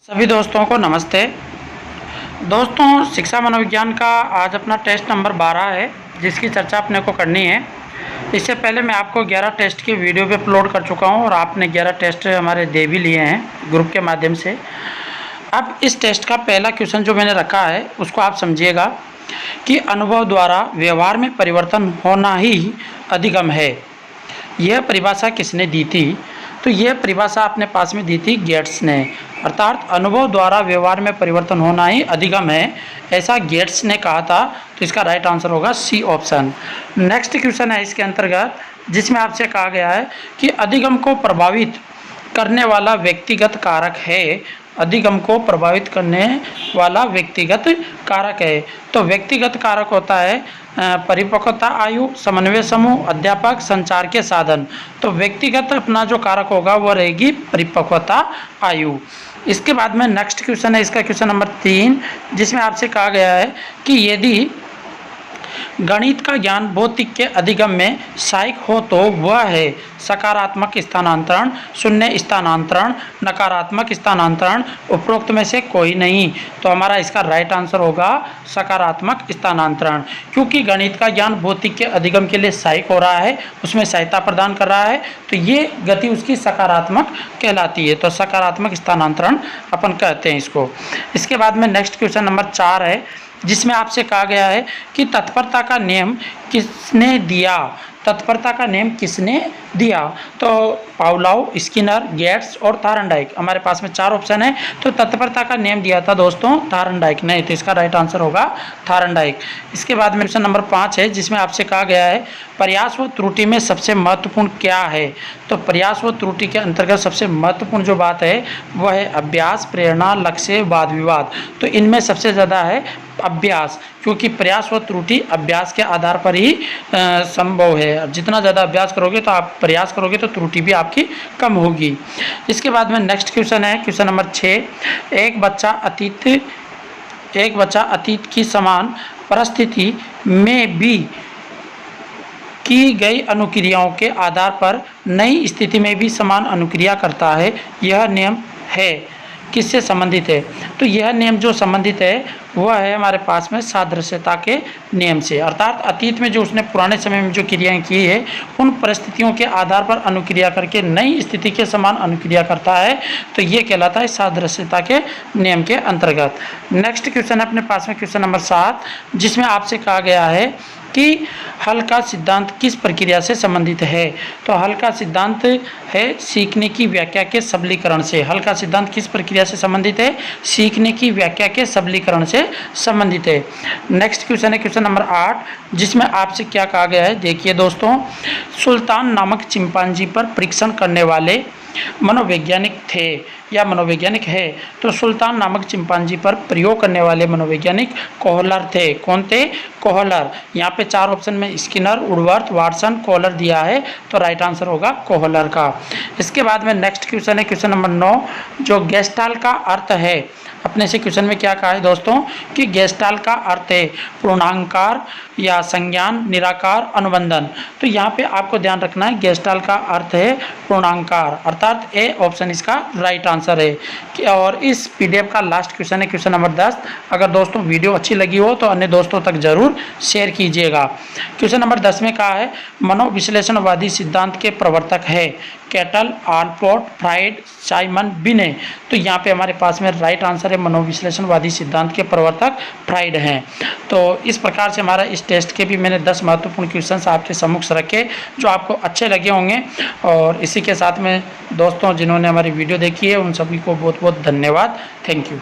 सभी दोस्तों को नमस्ते। दोस्तों, शिक्षा मनोविज्ञान का आज अपना टेस्ट नंबर 12 है, जिसकी चर्चा अपने को करनी है। इससे पहले मैं आपको 11 टेस्ट की वीडियो पे अपलोड कर चुका हूं और आपने 11 टेस्ट हमारे दे भी लिए हैं ग्रुप के माध्यम से। अब इस टेस्ट का पहला क्वेश्चन जो मैंने रखा है उसको आप समझिएगा कि अनुभव द्वारा व्यवहार में परिवर्तन होना ही अधिगम है। यह परिभाषा किसने दी थी? तो यह परिभाषा अपने पास में दी थी गेट्स ने, अर्थात अनुभव द्वारा व्यवहार में परिवर्तन होना ही अधिगम है, ऐसा गेट्स ने कहा था। तो इसका राइट आंसर होगा सी ऑप्शन। नेक्स्ट क्वेश्चन है इसके अंतर्गत, जिसमें आपसे कहा गया है कि अधिगम को प्रभावित करने वाला व्यक्तिगत कारक है। अधिगम को प्रभावित करने वाला व्यक्तिगत कारक है। तो व्यक्तिगत कारक होता है परिपक्वता आयु, समन्वय समूह, अध्यापक, संचार के साधन। तो व्यक्तिगत अपना जो कारक होगा वो रहेगी परिपक्वता आयु। इसके बाद में नेक्स्ट क्वेश्चन है इसका क्वेश्चन नंबर 3, जिसमें आपसे कहा गया है कि यदि गणित का ज्ञान भौतिक के अधिगम में सहायक हो तो वह है सकारात्मक स्थानांतरण, शून्य स्थानांतरण, नकारात्मक स्थानांतरण, उपरोक्त में से कोई नहीं। तो हमारा इसका राइट आंसर होगा सकारात्मक स्थानांतरण, क्योंकि गणित का ज्ञान भौतिक के अधिगम के लिए सहायक हो रहा है, उसमें सहायता प्रदान कर रहा है, तो ये गति उसकी सकारात्मक कहलाती है। तो सकारात्मक स्थानांतरण अपन कहते हैं इसको। इसके बाद में नेक्स्ट क्वेश्चन नंबर 4 है, जिसमें आपसे कहा गया है कि तत्परता का नियम किसने दिया? तत्परता का नियम किसने दिया? तो पावलोव, स्किनर, गेट्स और थार्नडाइक। हमारे पास में 4 ऑप्शन है। तो तत्परता का नियम दिया था दोस्तों थार्नडाइक ने, तो इसका राइट आंसर होगा थार्नडाइक। इसके बाद में क्वेश्चन नंबर 5 है, जिसमें आपसे कहा गया है प्रयास व त्रुटि में सबसे महत्वपूर्ण क्या है? तो प्रयास व त्रुटि के अंतर्गत सबसे महत्वपूर्ण जो बात है वह है अभ्यास, प्रेरणा, लक्ष्य, वाद विवाद। तो इनमें सबसे ज़्यादा है अभ्यास, क्योंकि प्रयास व त्रुटि अभ्यास के आधार पर ही संभव है। जितना ज़्यादा अभ्यास करोगे तो आप प्रयास करोगे तो त्रुटि भी आपकी कम होगी। इसके बाद में नेक्स्ट क्वेश्चन है क्वेश्चन नंबर 6, एक बच्चा अतीत की समान परिस्थिति में भी की गई अनुक्रियाओं के आधार पर नई स्थिति में भी समान अनुक्रिया करता है। यह नियम है किससे संबंधित है? तो यह नियम जो संबंधित है वह है हमारे पास में सादृश्यता के नियम से, अर्थात अतीत में जो उसने पुराने समय में जो क्रियाएं की है उन परिस्थितियों के आधार पर अनुक्रिया करके नई स्थिति के समान अनुक्रिया करता है। तो ये कहलाता है सादृश्यता के नियम के अंतर्गत। नेक्स्ट क्वेश्चन है अपने पास में क्वेश्चन नंबर 7, जिसमें आपसे कहा गया है कि हल का सिद्धांत किस प्रक्रिया से संबंधित है? तो हल का सिद्धांत है सीखने की व्याख्या के सबलीकरण से। हल का सिद्धांत किस प्रक्रिया से संबंधित है? सीखने की व्याख्या के सबलीकरण से संबंधित है। नेक्स्ट क्वेश्चन है क्वेश्चन नंबर 8, जिसमें आपसे क्या कहा गया है देखिए दोस्तों, सुल्तान नामक चिंपांजी पर परीक्षण करने वाले मनोवैज्ञानिक थे या मनोवैज्ञानिक है? तो सुल्तान नामक चिंपांजी पर प्रयोग करने वाले मनोवैज्ञानिक कोहलर थे। कौन थे? कोहलर। यहाँ पे 4 ऑप्शन में स्किनर, वुडवर्थ, वाटसन, कोहलर दिया है, तो राइट आंसर होगा कोहलर का। इसके बाद में नेक्स्ट क्वेश्चन है क्वेश्चन नंबर 9, जो गेस्टाल्ट का अर्थ है। अपने से क्वेश्चन में क्या कहा है दोस्तों कि गेस्टाल्ट का अर्थ है पूर्णांकार या संज्ञान, निराकार, अनुबंधन। तो यहाँ पे आपको ध्यान रखना है गेस्टाल्ट का अर्थ है पूर्णांकार, अर्थात ए ऑप्शन इसका राइट आंसर है। और इस पीडीएफ का लास्ट क्वेश्चन है क्वेश्चन नंबर 10। अगर दोस्तों वीडियो अच्छी लगी हो तो अन्य दोस्तों तक जरूर शेयर कीजिएगा। क्वेश्चन नंबर 10 में कहा है मनोविश्लेषणवादी सिद्धांत के प्रवर्तक है कैटल, आलपोर्ट, फ्राइड, साइमन बिने। तो यहाँ पे हमारे पास में राइट आंसर है मनोविश्लेषणवादी सिद्धांत के प्रवर्तक फ्राइड हैं। तो इस प्रकार से हमारा इस टेस्ट के भी मैंने 10 महत्वपूर्ण क्वेश्चंस आपके सम्मुख रखे जो आपको अच्छे लगे होंगे। और इसी के साथ में दोस्तों जिन्होंने हमारी वीडियो देखी है उन सभी को बहुत बहुत धन्यवाद। Thank you.